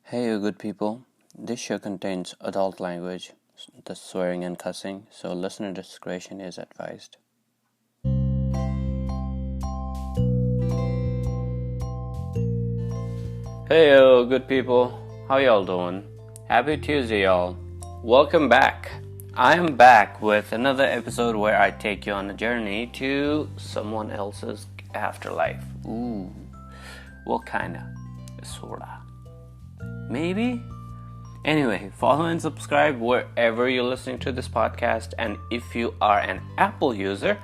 Hey, you good people. This show contains adult language, the swearing and cussing, so listener discretion is advised. Hey, yo, good people. How y'all doing? Happy Tuesday, y'all. Welcome back. I am back with another episode where I take you on a journey to someone else's afterlife. Ooh, what kinda? Sorta. Maybe? Anyway, follow and subscribe wherever you're listening to this podcast. And if you are an Apple user,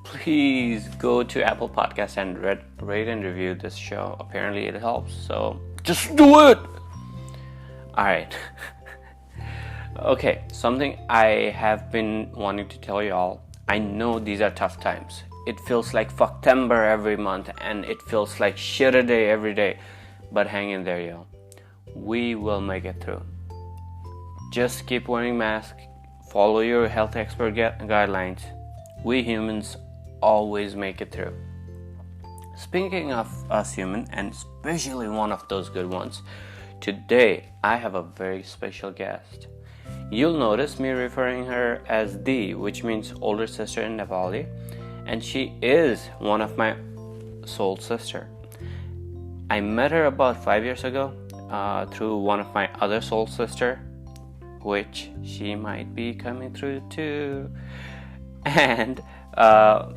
please go to Apple Podcast and rate and review this show. Apparently it helps, so just do it! Alright. Okay, something I have been wanting to tell y'all. I know these are tough times. It feels like Fucktember every month, and it feels like shit a day every day. But hang in there, y'all. We will make it through. Just keep wearing masks, follow your health expert guidelines. We humans always make it through. Speaking of us human, and especially one of those good ones, today I have a very special guest. You'll notice me referring her as Di, which means older sister in Nepali, and she is one of my soul sister. I met her about 5 years ago through one of my other soul sister, which she might be coming through too. And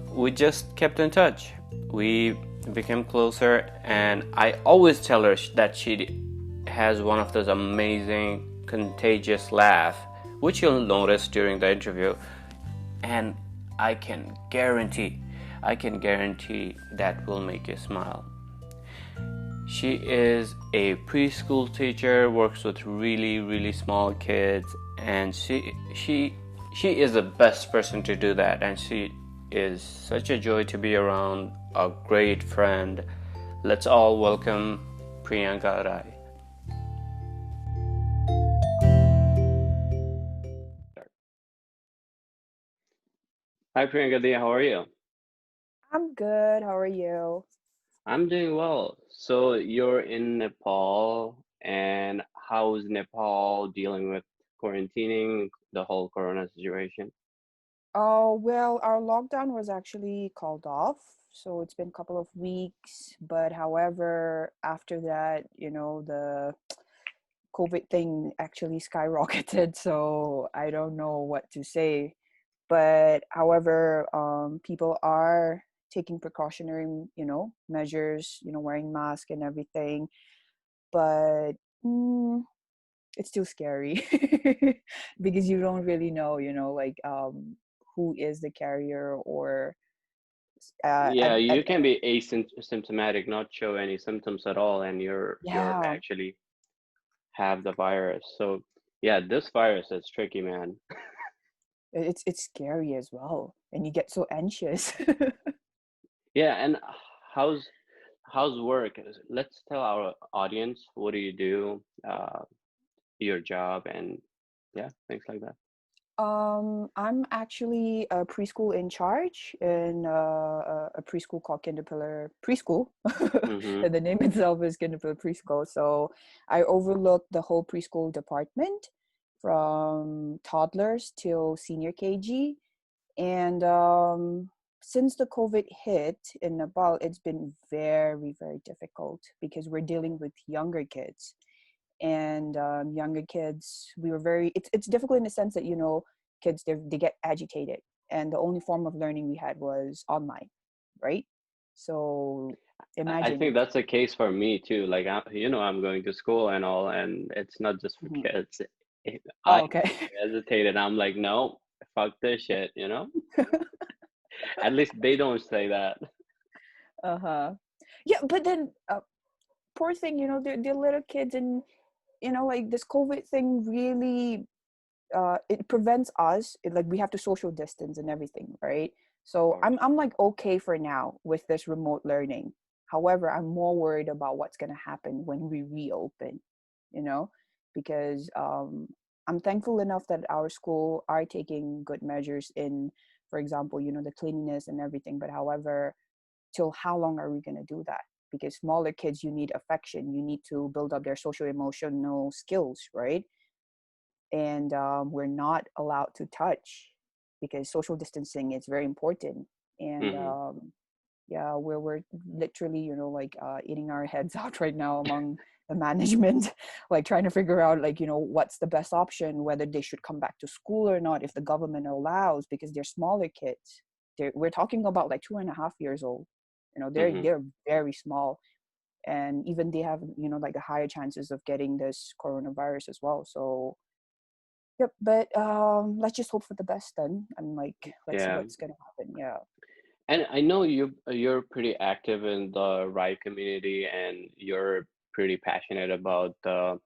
we just kept in touch. We became closer, and I always tell her that she has one of those amazing, contagious laugh, which you'll notice during the interview. And I can guarantee that will make you smile. She is a preschool teacher, works with really small kids, and she is the best person to do that, and she is such a joy to be around, a great friend. Let's all welcome Priyanka Rai. Hi Priyanka, how are you? I'm good. How are you? I'm doing well. So you're in Nepal, and how's Nepal dealing with quarantining, the whole corona situation? Oh, well, our lockdown was actually called off. So it's been a couple of weeks. But however, after that, the COVID thing actually skyrocketed. So I don't know what to say. But however, people are taking precautionary, measures, wearing mask and everything. But it's still scary because you don't really know, like who is the carrier or Yeah, at you can be asymptomatic, not show any symptoms at all, and you're yeah, actually have the virus. So yeah, this virus is tricky, man. it's scary as well, and you get so anxious. Yeah, and how's how's work? Let's tell our audience what do you do, your job, and yeah, things like that. I'm actually a preschool in charge in a preschool called Kinderpillar Preschool. Mm-hmm. And the name itself is Kinderpillar Preschool. So I overlook the whole preschool department from toddlers till senior KG. And since the COVID hit in Nepal, it's been very difficult because we're dealing with younger kids. And younger kids, we were very, it's difficult in the sense that, kids, they get agitated. And the only form of learning we had was online, right? So I think imagine. that's the case for me too. Like I'm going to school and all, and it's not just for Mhm. kids. I Oh, okay. hesitated. I'm like, no, fuck this shit. At least they don't say that. Uh-huh. Yeah, but then poor thing, they're little kids, and like this COVID thing really it prevents us like we have to social distance and everything, right? Of So course. I'm like okay for now with this remote learning. However, I'm more worried about what's going to happen when we reopen, you know because I'm thankful enough that our school are taking good measures in, for example, the cleanliness and everything. But however, till how long are we going to do that? because smaller kids, you need affection, you need to build up their social emotional skills, right? And we're not allowed to touch because social distancing is very important. And Mm-hmm. yeah, we're literally, like eating our heads out right now among the management, like trying to figure out, like, what's the best option, whether they should come back to school or not if the government allows, because they're smaller kids. We're talking about like 2.5 years old. Mm-hmm. They're very small, and even they have, like the higher chances of getting this coronavirus as well. So yep, but let's just hope for the best then, and like let's see Yeah. what's gonna happen. Yeah. And I know you're pretty active in the Rai community, and you're pretty passionate about the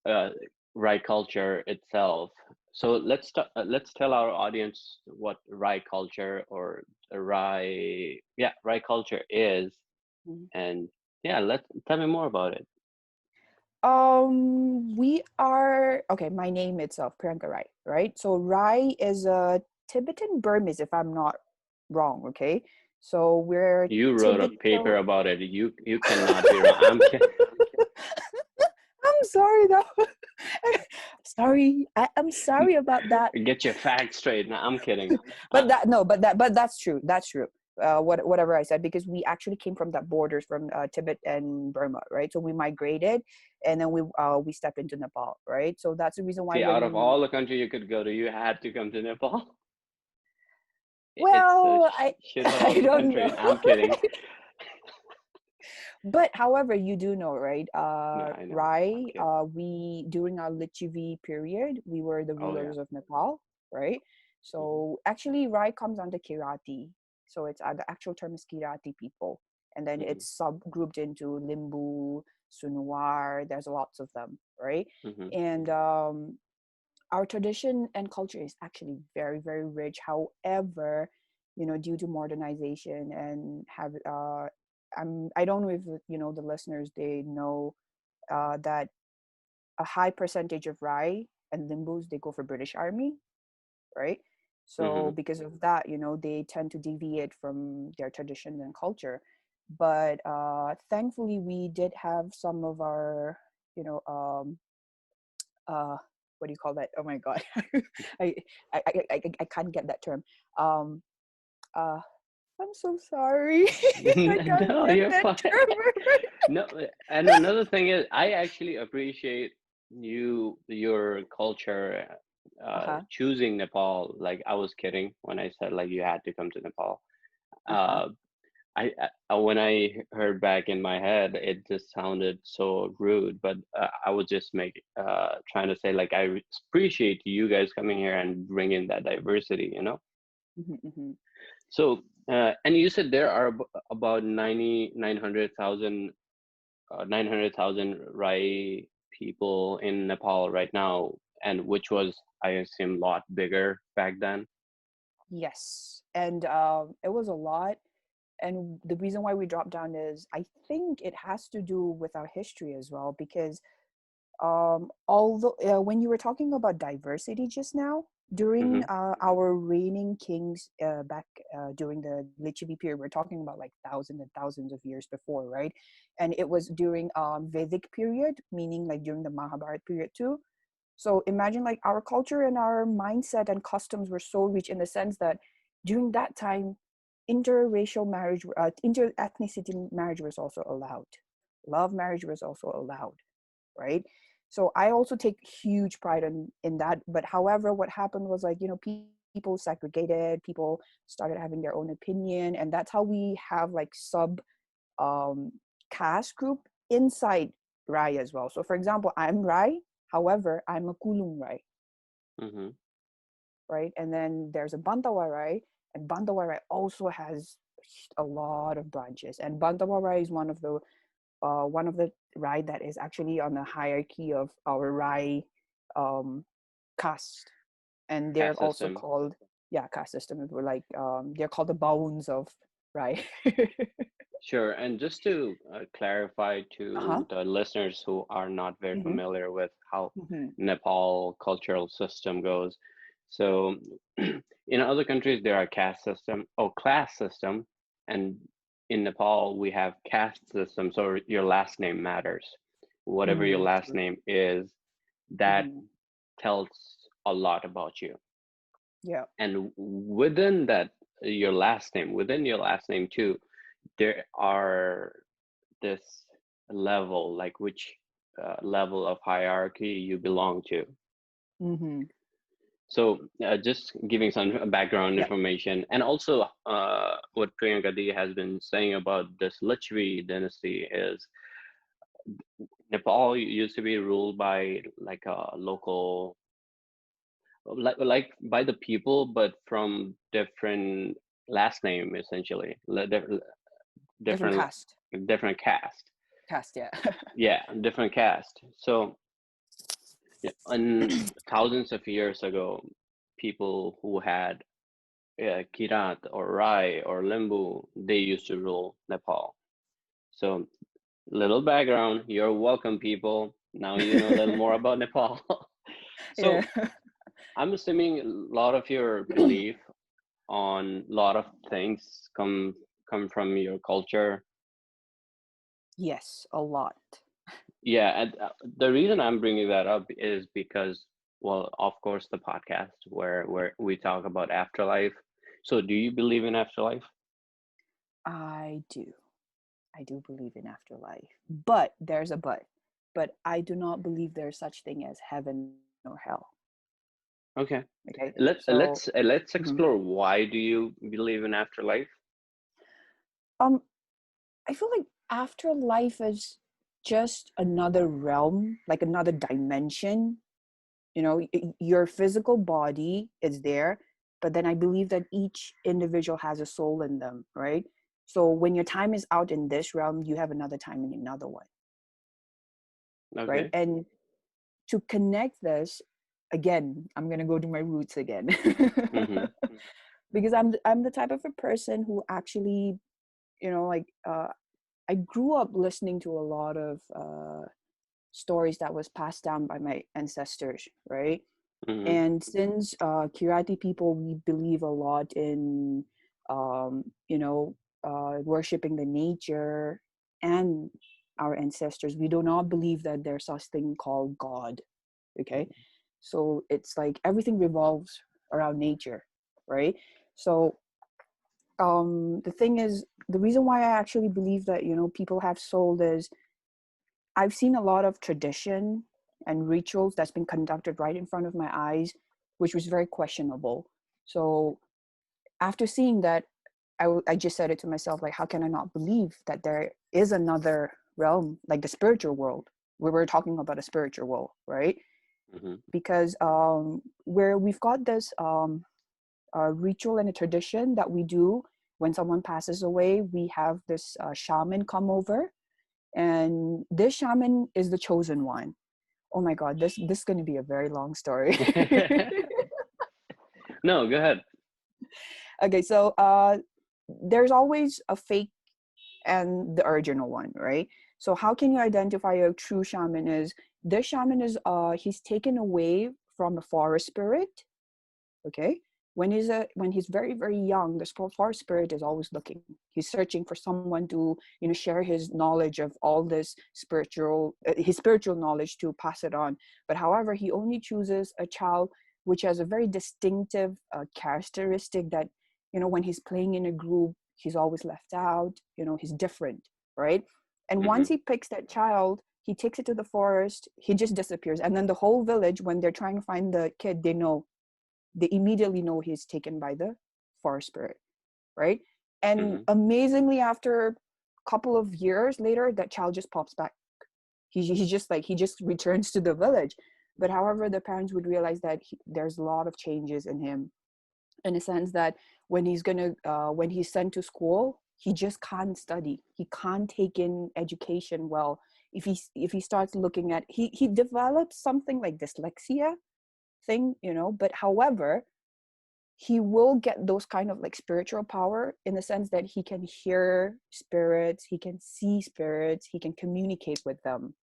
uh, Rai culture itself. So let's tell our audience what Rai culture or Rai culture is, Mhm. and yeah, let tell me more about it. We are okay. My name itself, Priyanka Rai, right? So Rai is a Tibetan Burmese, if I'm not wrong. Okay, so we're You wrote a paper Tibetan. about it. You cannot be wrong. I'm kidding. I'm sorry though. Sorry, I'm sorry about that. Get your facts straight. No, I'm kidding. But Uh, that no, but that's true. That's true. Whatever I said, because we actually came from that borders from Tibet and Burma, right? So we migrated, and then we stepped into Nepal, right? So that's the reason why See, out of when all the country you could go to, you had to come to Nepal. It's a well, I shithole I of a don't know. country. I'm kidding. But however, you do know, right? No, I know. I'm Rai, kidding. we during our Lichivi period, we were the Oh yeah. rulers of Nepal, right? Hmm. So actually, Rai comes under Kirati. So it's the actual term is Kirati people, and then Hmm. it's subgrouped into Limbu, Sunuwar. There's lots of them, right? Hmm. And our tradition and culture is actually very, very rich. However, due to modernization and have I don't know if the listeners, they know that a high percentage of Rai and Limbus, they go for British Army, right? So Hmm. because of that, they tend to deviate from their tradition and culture. But thankfully, we did have some of our, you know, uh, what do you call that? Oh my god, I, I can't get that term. Um, uh, I'm so sorry. I can't No, get you're that fine. term. No, and another thing is, I actually appreciate your culture, Uh-huh. choosing Nepal. Like, I was kidding when I said like you had to come to Nepal. Uh-huh. Uh, when I heard back in my head, it just sounded so rude. But I was just trying to say like appreciate you guys coming here and bringing that diversity. Hmm, hmm. So and you said there are about 900,000 Rai people in Nepal right now, and which was, I assume, a lot bigger back then. Yes. And it was a lot. And the reason why we dropped down is I think it has to do with our history as well, because although when you were talking about diversity just now, during Mm-hmm. our reigning kings back during the Lichivi period, we're talking about like thousands and thousands of years before, right? And it was during Vedic period, meaning like during the Mahabharata period too. So imagine like our culture and our mindset and customs were so rich in the sense that during that time, interracial marriage, inter-ethnicity marriage was also allowed. Love marriage was also allowed, right? So I also take huge pride in that. But however, what happened was like, people segregated, people started having their own opinion, and that's how we have like sub um, caste group inside Rai as well. So for example, I'm Rai, however, I'm a Kulung Rai, Mm-hmm. right? And then there's a Bantawa Rai, and Bantawa Rai also has a lot of branches. And Bantawa Rai is one of the Rai that is actually on the hierarchy of our Rai um, caste, and they're Caste also system. called, yeah, caste system. We're like they're called the bones of Rai. Sure. And just to clarify Uh-huh. to the listeners who are not very Mm-hmm. familiar with how Mm-hmm. Nepal cultural system goes. So in other countries there are caste system, oh, class system, and in Nepal we have caste system, so your last name matters. Whatever your last True. name is, that Mm-hmm. tells a lot about you. Yeah. And within that, within your last name too, there are this level, like which level of hierarchy you belong to. Mm-hmm. So just giving some background Yep. information, and also what Priyanka Di has been saying about this Lichvi dynasty is Nepal used to be ruled by like a local, like by the people, but from different last name essentially, Different different cast. different caste. Cast, yeah. Yeah, different caste. So yeah, and thousands of years ago, people who had Kirat or Rai or Limbu, they used to rule Nepal. So, little background, you're welcome, people. Now you know a little more about Nepal. Yeah. So, I'm assuming a lot of your belief on a lot of things come from your culture. Yes, a lot. Yeah, and the reason I'm bringing that up is because, well, of course, the podcast where we talk about afterlife. So, do you believe in afterlife? I do. I do believe in afterlife. But there's a but. But I do not believe there's such thing as heaven or hell. Okay. Okay. Let So let's mhm. explore why do you believe in afterlife? um I feel like afterlife is just another realm, like another dimension. Your physical body is there, but then I believe that each individual has a soul in them, right? So when your time is out in this realm, you have another time in another one, right? Okay. And to connect this, again, I'm going to go to my roots again. Mm-hmm. Because I'm the type of a person who actually, like I grew up listening to a lot of stories that was passed down by my ancestors, right? Mm-hmm. And since Kirati people, we believe a lot in, um, you know, worshiping the nature and our ancestors. We do not believe that there's such thing called God. Okay, so it's like everything revolves around nature, right? So the thing is, the reason why I actually believe that people have soul is I've seen a lot of tradition and rituals that's been conducted right in front of my eyes, which was very questionable. So after seeing that, I just said it to myself, like, how can I not believe that there is another realm, like the spiritual world? We were talking about a spiritual world, right? Mm-hmm. Because where we've got this ritual and a tradition that we do when someone passes away, we have this shaman come over, and this shaman is the chosen one. Oh my god, this is going to be a very long story. No, go ahead. Okay, so there's always a fake and the original one, right? So how can you identify a true shaman? Is this shaman is he's taken away from a forest spirit, okay? When he's very very young, the forest spirit is always looking. He's searching for someone to share his knowledge of all this spiritual his spiritual knowledge to pass it on. But however, he only chooses a child which has a very distinctive characteristic that when he's playing in a group, he's always left out. He's different, right? And Mm-hmm. once he picks that child, he takes it to the forest, he just disappears, and then the whole village, when they're trying to find the kid, they immediately know he's taken by the forest spirit, right? And Mm-hmm. amazingly, after a couple of years later, that child just pops back. He just returns to the village. But however, the parents would realize that there's a lot of changes in him, in a sense that when he's sent to school, he just can't study. He can't take in education well. If he starts looking at, he develops something like dyslexia thing, but however, he will get those kind of like spiritual power, in the sense that he can hear spirits, he can see spirits, he can communicate with them,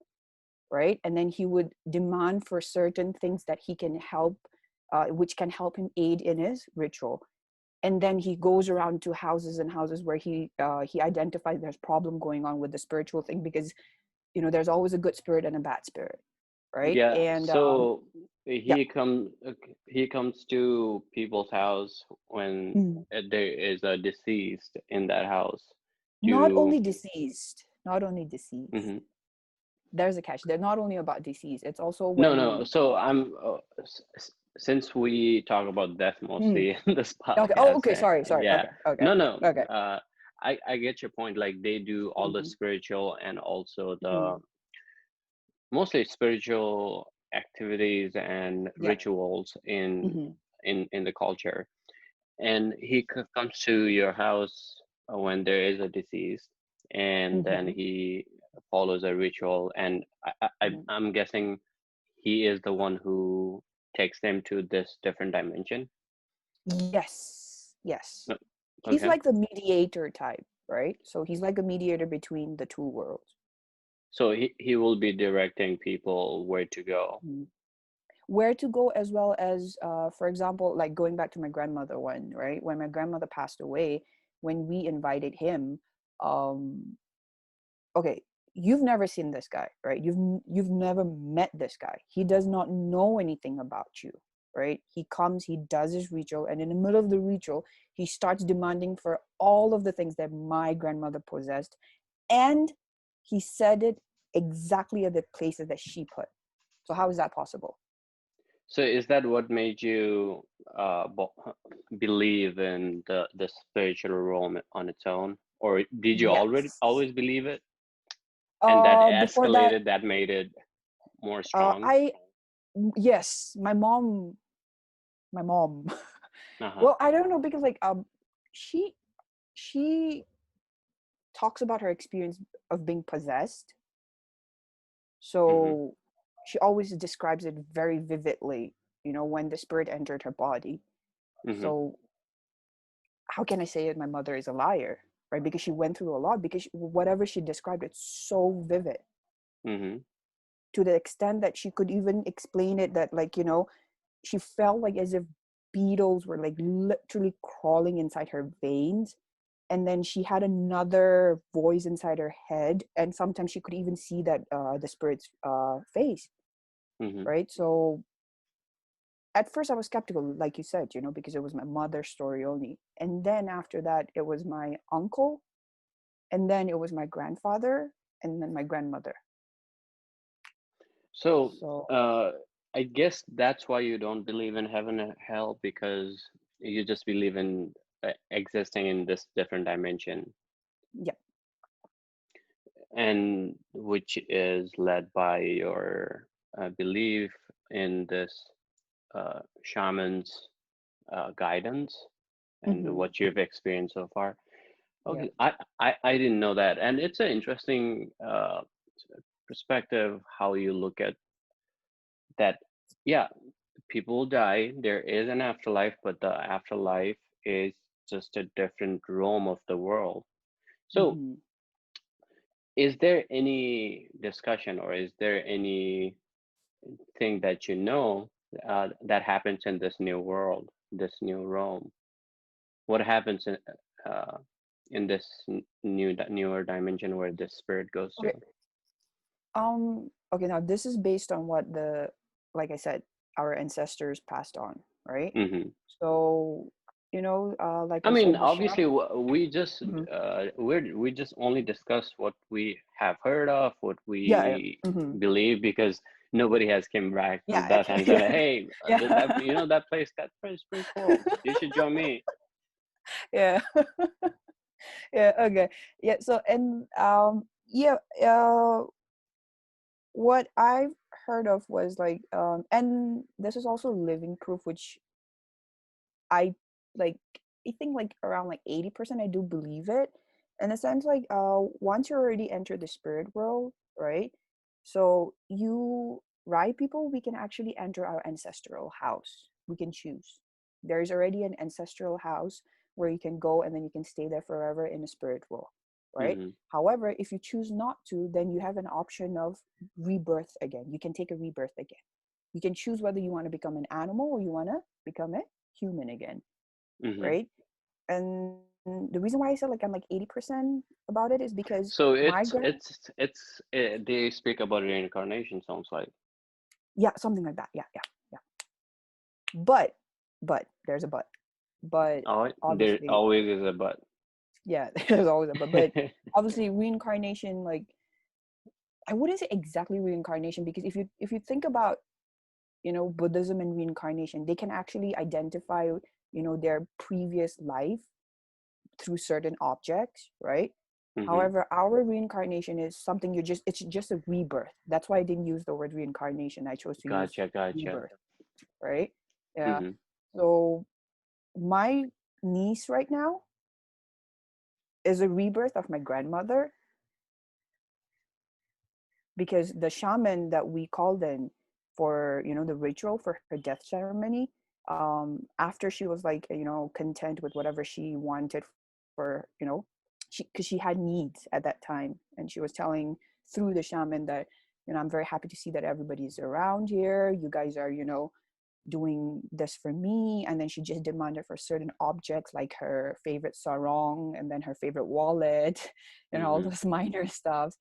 right? And then he would demand for certain things that he can help, which can help him aid in his ritual. and then he goes around to houses and houses where he identifies there's problem going on with the spiritual thing, because there's always a good spirit and a bad spirit, right? Yeah, And so yeah. he comes to people's house when Mm. there is a deceased in that house Not to only deceased, not only deceased, Mhm. there's a catch. They're not only about disease, it's also No, no. when So I'm since we talk about death mm. mostly in this Okay. Oh, podcast, okay, sorry, yeah. okay, okay, No, no. okay. I get your point. Like they do all the Mm-hmm. spiritual and also Mm-hmm. the mostly spiritual activities and Yeah. rituals Mm-hmm. in the culture. And he comes to your house when there is a disease, and then Mm-hmm. he follows a ritual. And Mm-hmm. I'm guessing he is the one who takes them to this different dimension. Yes, yes. Uh, He's Okay. like the mediator type, right? So he's like a mediator between the two worlds. So he will be directing people where to go. Mhm. Where to go, as well as, for example, like going back to my grandmother one, right? When my grandmother passed away, when we invited him, um, okay, you've never seen this guy, right? You've never met this guy. He does not know anything about you, right? He comes, he does his ritual, and in the middle of the ritual, he starts demanding for all of the things that my grandmother possessed, and he said it exactly at the places that she put. So how is that possible? So is that what made you believe in the spiritual realm on its own, or did you already Yes. always believe it, and that Before that, escalated, that made it more strong? I yes, my mom. Uh-huh. Well, I don't know, because like she she talks about her experience of being possessed. Mm-hmm. So she always describes it very vividly, when the spirit entered her body. Mm-hmm. So how can I say it? My mother is a liar, right? Because she went through a lot. Because whatever she described, it's so vivid, Mm-hmm. to the extent that she could even explain it that, like, she felt like as if beetles were like literally crawling inside her veins, and then she had another voice inside her head, and sometimes she could even see that the spirit's face, Mm-hmm. right? So at first I was skeptical, like you said, because it was my mother's story only, and then after that it was my uncle, and then it was my grandfather, and then my grandmother. So, So uh, I guess that's why you don't believe in heaven and hell, because you just believe in existing in this different dimension, yeah. and which is led by your belief in this shaman's guidance and Mm-hmm. what you've experienced so far. Yeah. Okay, I didn't know that, and it's an interesting perspective how you look at that. Yeah, people die, there is an afterlife, but the afterlife is just a different realm of the world. So Mm-hmm. is there any discussion, or is there anything that that happens in this new world, this new realm? What happens uh, in this newer dimension where this spirit goes to? Okay. Okay, now this is based on what like I said, our ancestors passed on, right? Hmm. So, like I I mean, said, the obviously, shaman. Mhm. we just only discuss what we have heard of, what Yeah, yeah. we Hmm. believe, because nobody has come back Yeah, with us and said, yeah. "Hey, that Yeah. that place is pretty cool. You should join me." Yeah. Yeah, okay. Yeah, so, and yeah, what I've heard of was like, and this is also living proof, which I like. I think like around like 80% I do believe it. In a sense, like, once you already enter the spirit world, right? So you, right, people, we can actually enter our ancestral house. We can choose. There's already an ancestral house where you can go, and then you can stay there forever in the spirit world, right? Hmm. However, if you choose not to, then you have an option of rebirth again. You can take a rebirth again. You can choose whether you want to become an animal or you want to become a human again, Hmm. right? And the reason why I said like I'm like 80% about it is because So my grand, they speak about reincarnation, sounds like. yeah, something like that. Yeah, yeah, yeah. But, there's a but Oh, there obviously, always is a but. yeah, there's always a but obviously reincarnation, like I wouldn't say exactly reincarnation, because if you think about, Buddhism and reincarnation, they can actually identify, their previous life through certain objects, right? Mm-hmm. However, our reincarnation is something it's just a rebirth. That's why I didn't use the word reincarnation. I chose to use Gotcha, gotcha. rebirth, right? Yeah. Mm-hmm. So my niece right now is a rebirth of my grandmother, because the shaman that we called in for, the ritual for her death ceremony, after she was like, content with whatever she wanted for, because she had needs at that time, and she was telling through the shaman that, I'm very happy to see that everybody's around here, you guys are, doing this for me. And then she just demanded for certain objects like her favorite sarong, and then her favorite wallet, and all Mm-hmm. those minor stuff.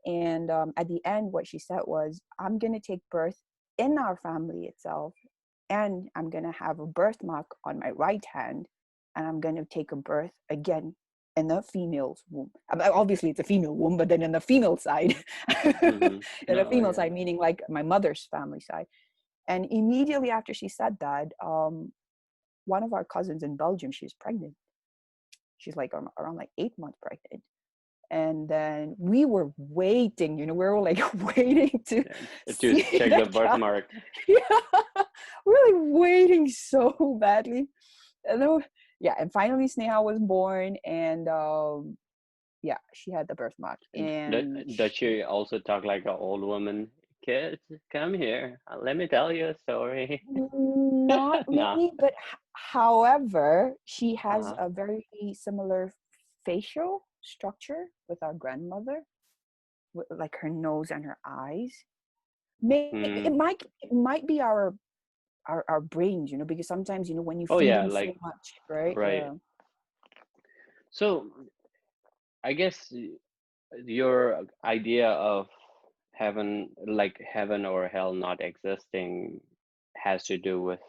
And at the end, what she said was, I'm going to take birth in our family itself, and I'm going to have a birthmark on my right hand, and I'm going to take a birth again in a female's womb. Obviously, it's a female womb, but then in the female side, Mm-hmm. in the No, female yeah. side, meaning like my mother's family side. And immediately after she said that, one of our cousins in Belgium, she's pregnant. She's like around like 8 months pregnant. And then we were waiting, we were like waiting to To see check the that child. birthmark. Yeah, we're like waiting so badly. And then, yeah, and finally Sneha was born, and yeah, she had the birthmark, and Does she also talk like an old woman? Kids, come here. Let me tell you a story. not No. really, but however, she has Uh-huh. a very similar facial structure with our grandmother, with like her nose and her eyes. Mm. It might be our brains, because sometimes, when you Oh feed yeah, them so like much, right? right. Yeah. So I guess your idea of heaven or hell not existing, has to do with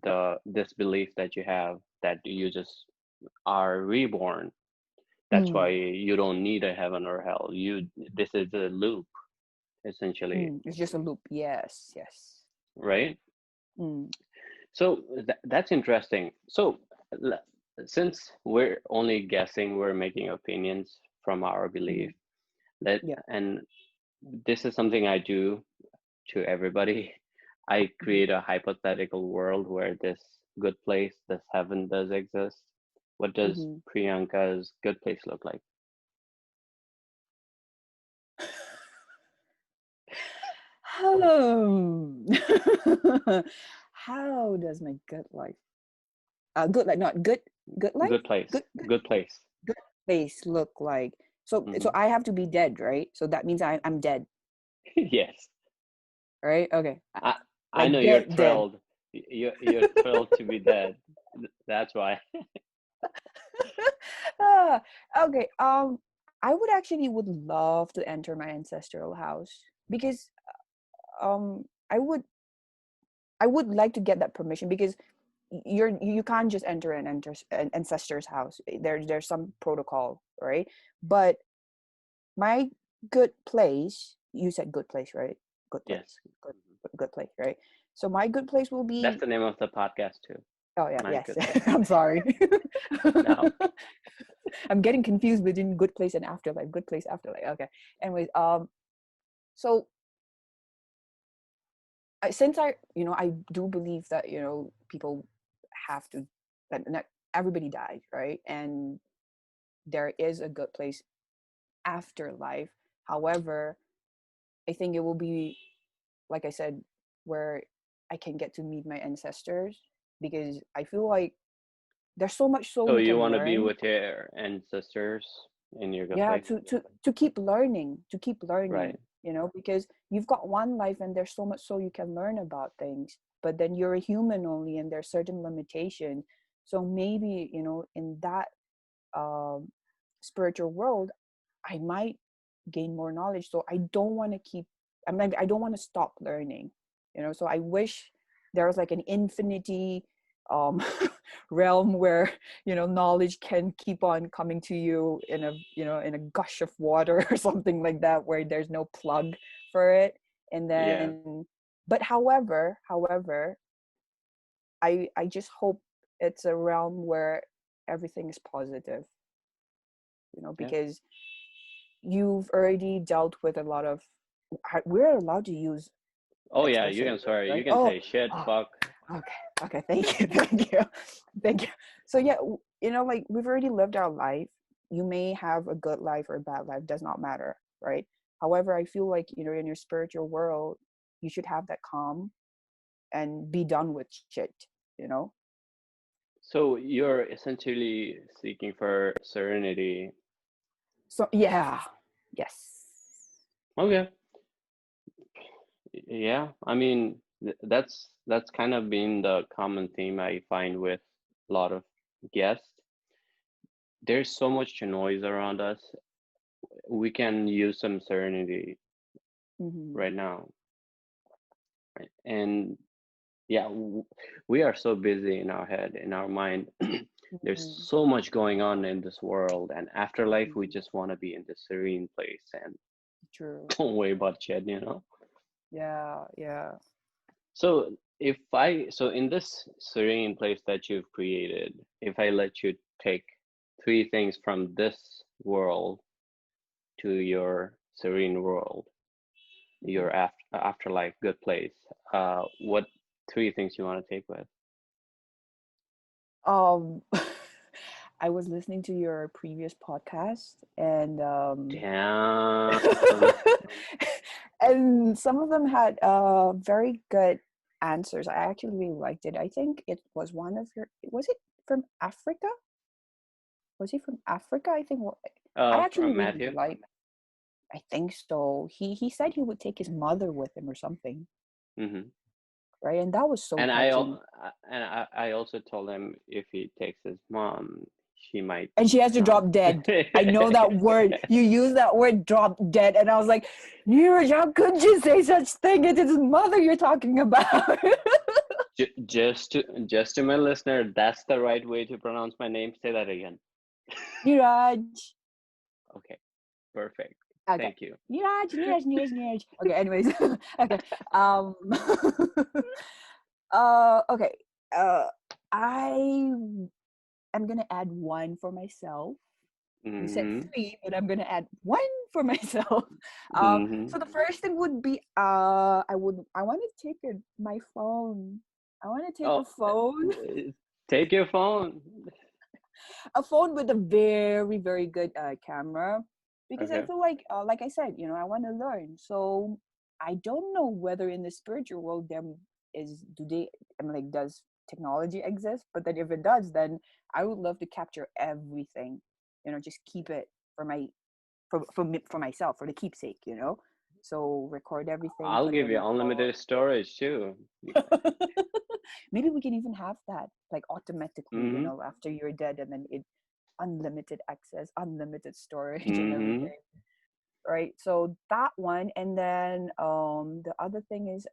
the this belief that you have that you just are reborn. That's why Mm, you don't need a heaven or hell. This is a loop, essentially, it's just a loop. Yes, yes. right? Mm, So that's interesting. So l- since we're only guessing, we're making opinions from our belief. mm, That yeah. and this is something I do to everybody. I Mm-hmm, create a hypothetical world where this good place, this heaven does exist. What does mm-hmm. Priyanka's good place look like? Hmm. How does my gut life, good like not good, good life, Good place. good good Good place. good face look like? So Hmm. I have to be dead, right? So that means I'm dead, Yes. right? Okay, I I know like you're dead, dead. thrilled. You're thrilled to be dead. That's why. Ah, okay. I would actually would love to enter my ancestral house, because I would like to get that permission, because you can't just enter an ancestor's house. There's some protocol, right? But my good place, you said good place, right? Good Yes. place, good place, right? So my good place will That's be, the name of the podcast too. oh yeah, My yes. good place. I'm sorry. No. I'm getting confused between good place and afterlife. Good place, afterlife. Okay. Anyways, so since I do believe that, people have to, that not everybody dies, right? And there is a good place after life. However, I think it will be, like I said, where I can get to meet my ancestors, because I feel like there's so much so So we you can want to be learn. with your ancestors in your good Yeah, place? to keep learning, Right. because you've got one life, and there's so much so you can learn about things, but then you're a human only, and there's certain limitations. So maybe, in that um, spiritual world, I might gain more knowledge. So I don't want to I don't want to stop learning, so I wish there was like an infinity um realm where knowledge can keep on coming to you in a in a gush of water or something like that, where there's no plug for it. And Yeah. then, but however, I just hope it's a realm where everything is positive, Yeah. because you've already dealt with a lot of, we're allowed to use Oh yeah, you explicit can words, swear. You right? can Oh, say shit, oh, fuck. okay, thank you, thank you, thank you. So yeah, like, we've already lived our life. You may have a good life or a bad life, does not matter, right? However, I feel like, in your spiritual world, you should have that calm and be done with shit, you know So you're essentially seeking for serenity. so yeah, yes. Okay. Yeah. I mean, that's kind of been the common theme I find with a lot of guests. There's so much noise around us. We can use some serenity Hmm. right now, right? And yeah, we are so busy in our head, in our mind. There's Hmm. so much going on in this world, and afterlife, we Hmm. just want to be in this serene place and True. don't worry about shit. Yeah, yeah. So so in this serene place that you've created, if I let you take three things from this world to your serene world, your Hmm. afterlife, good place, what three things you want to take with? um I was listening to your previous podcast, and Damn. and some of them had very good answers. I actually really liked it. I think it was one of your, was it from Africa? Was he from Africa? I think I actually From really Matthew. like, I think so. He said he would take his mother with him or something, Hmm. right? And that was so And touching. I also told him if he takes his mom, she might And she has to not. drop dead. I know that word. You use that word, drop dead. And I was like, Neeraj, how could you say such thing? It is his mother you're talking about. Just to my listener, that's the right way to pronounce my name. Say that again. Neeraj. Okay, perfect. Okay. Thank you. Neeraj. Okay, anyways. Okay. Okay. Uh, I am gonna add one for myself. You said Hmm. three, but I'm gonna add one for myself. Hmm. So the first thing would be, I want to take my phone. I want to take Oh, a phone, take your phone. a phone with a very very good camera, because I Okay. feel like I said, I want to learn. So I don't know whether in the spiritual world there is, do they, I mean, like, does technology exist? But then if it does, then I would love to capture everything. Just keep it for my, for myself, for the keepsake. So record everything, I'll put it give in you my phone. unlimited storage too. Maybe we can even have that, like, automatically, Mm-hmm. after you're dead, and then it, unlimited access, unlimited storage, and Mm-hmm. everything, right? So that one. And then the other thing is,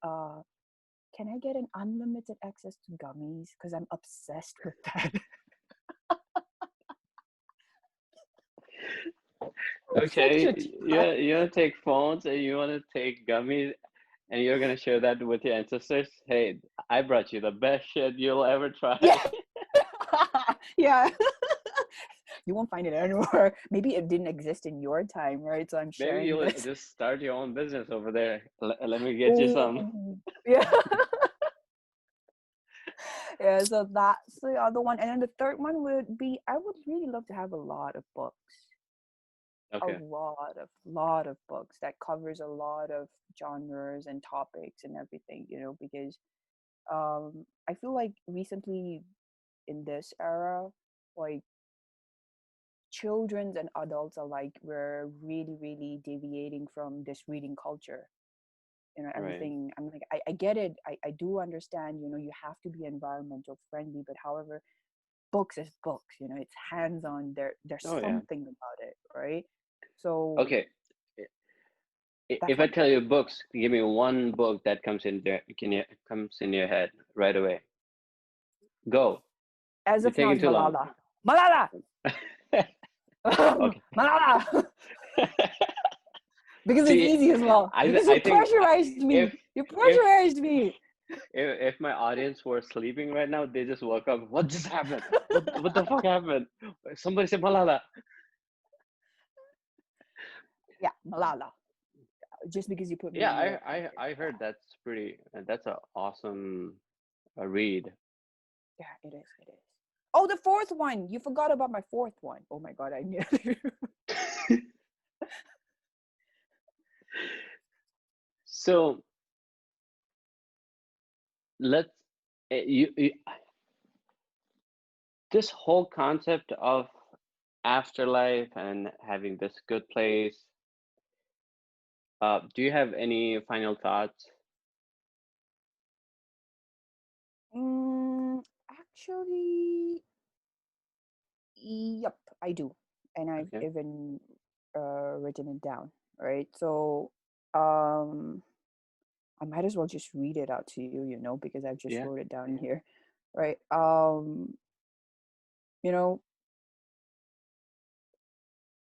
can I get an unlimited access to gummies, because I'm obsessed with that. I'm such Okay, a you want to take phones and you want to take gummies and you're gonna share that with your ancestors? Hey, I brought you the best shit you'll ever try. Yeah. Yeah. You won't find it anywhere. Maybe it didn't exist in your time, right? So I'm Maybe sharing you'll this. just start your own business over there. Let me get you some. Oh, yeah. Yeah, so that's the other one. And then the third one would be, I would really love to have a lot of books. A Okay, lot of books that covers a lot of genres and topics and everything, because I feel like recently, in this era, like, children and adults alike, we're really really deviating from this reading culture. right. Everything, I'm like, I get it. I do understand, you have to be environmental friendly, but however, books is books, it's hands-on. There's Oh yeah. something about it, right? So Okay. that's If I one. tell you books, give me one book that comes in there, comes in your head right away. Go. As You're of now, taking it's too long. Malala. Okay. Malala. Because it's See, easy as well. Because you I think pressurized me. if You if pressurized me. if my audience were sleeping right now, they just woke up. What just happened? What the fuck happened? Somebody said Malala. Yeah, Malala. Just because you put me Yeah, on the. I heard that's pretty. That's an awesome read. Yeah, it is. It is. Oh, the fourth one. You forgot about my fourth one. Oh my god, I knew. So let's you this whole concept of afterlife and having this good place. Do you have any final thoughts? Actually, yep, I do, and I've Okay. even written it down. Right. So, um, I might as well just read it out to you, because I've just Yeah. wrote it down here. Right. You know,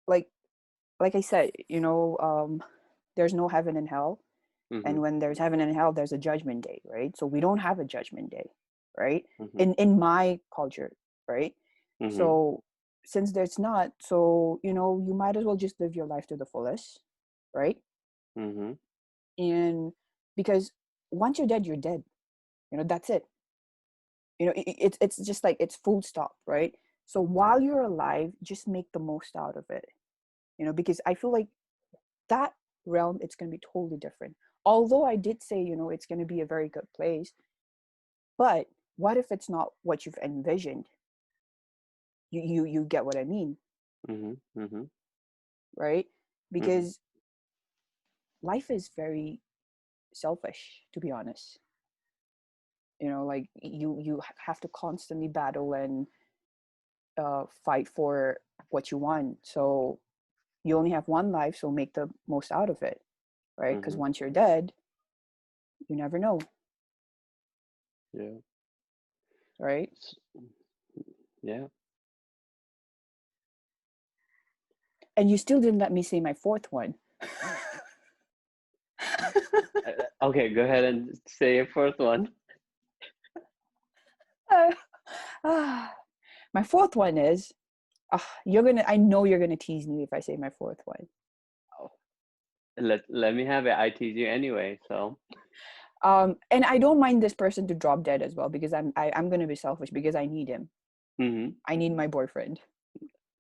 like like I said, there's no heaven and hell. Mm-hmm. And when there's heaven and hell, there's a judgment day, right? So we don't have a judgment day, right? Mm-hmm. In my culture, right? Mm-hmm. So since there's not, so you might as well just live your life to the fullest, right? Mm-hmm. And because once you're dead, you're dead. That's it. It's just like it's full stop, right? So while you're alive, just make the most out of it. Because I feel like that realm, it's going to be totally different. Although I did say, it's going to be a very good place, but what if it's not what you've envisioned? You get what I mean, Mm-hmm. Mm-hmm. right? Mm-hmm. Because life is very selfish, to be honest. Like you have to constantly battle and fight for what you want. So you only have one life, so make the most out of it, right? Because Mm-hmm. once you're dead, you never know, Yeah. right? S- Yeah. And you still didn't let me say my fourth one. Okay, go ahead and say your first one. My fourth one is I know you're gonna tease me if I say my fourth one. Oh, let me have it. I tease you anyway, so. And I don't mind this person to drop dead as well, because I'm gonna be selfish, because I need him. Mm-hmm. I need my boyfriend.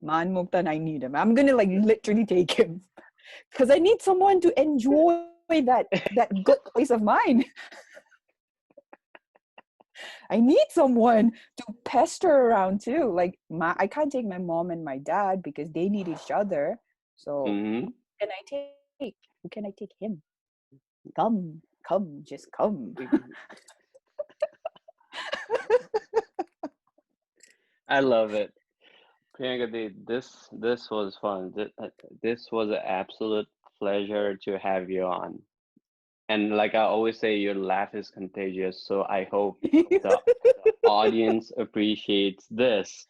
Man Muktan, I need him. I'm gonna like literally take him. Because I need someone to enjoy that good place of mine. I need someone to pester around too. Like I can't take my mom and my dad because they need each other. So Mm-hmm. who can I take? Who can I take? Him. Come, just come. I love it. Priyanka, this was fun. This was an absolute pleasure to have you on. And like I always say, your laugh is contagious. So I hope the audience appreciates this.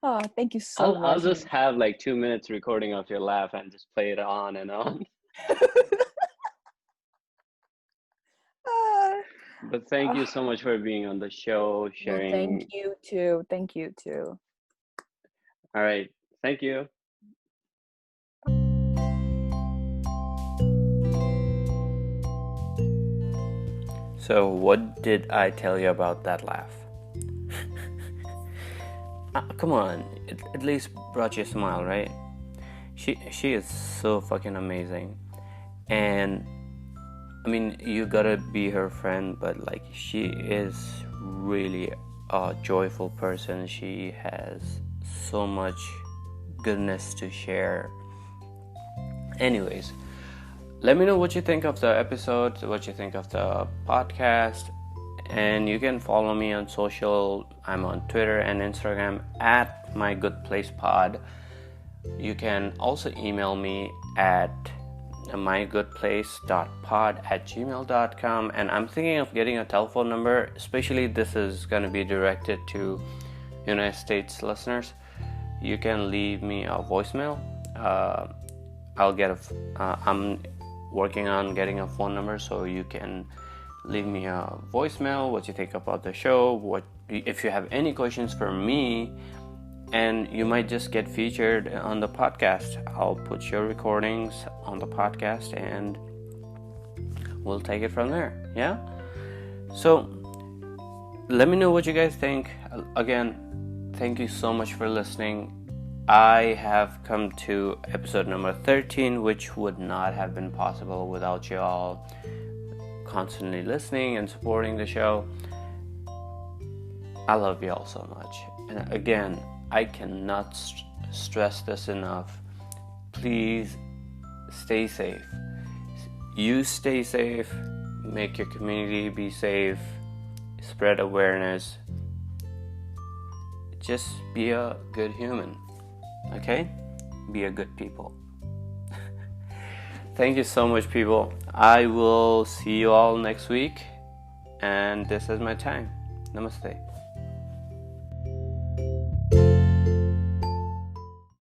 Oh, thank you so I'll much. just have like 2 minutes recording of your laugh and just play it on and on. Ah, But thank you so much for being on the show, well, thank sharing. you too. Thank you too. All right. Thank you. So, what did I tell you about that laugh? Come on, it at least brought you a smile, right? She is so fucking amazing, and I mean, you gotta be her friend, but like, she is really a joyful person. She has so much goodness to share. Anyways, let me know what you think of the episode, what you think of the podcast, and you can follow me on social. I'm on Twitter and Instagram at mygoodplacepod. You can also email me at mygoodplace.pod@gmail.com, and I'm thinking of getting a telephone number, especially this is going to be directed to United States listeners. You can leave me a voicemail. I'm working on getting a phone number, so you can leave me a voicemail, what you think about the show, if you have any questions for me, and you might just get featured on the podcast. I'll put your recordings on the podcast and we'll take it from there. Yeah? So let me know what you guys think. Again, thank you so much for listening. I have come to episode number 13, which would not have been possible without you all constantly listening and supporting the show. I love you all so much. And again, I cannot stress this enough. Please stay safe. You stay safe. Make your community be safe. Spread awareness. Just be a good human. Okay? Be a good people. Thank you so much, people. I will see you all next week. And this is my time. Namaste.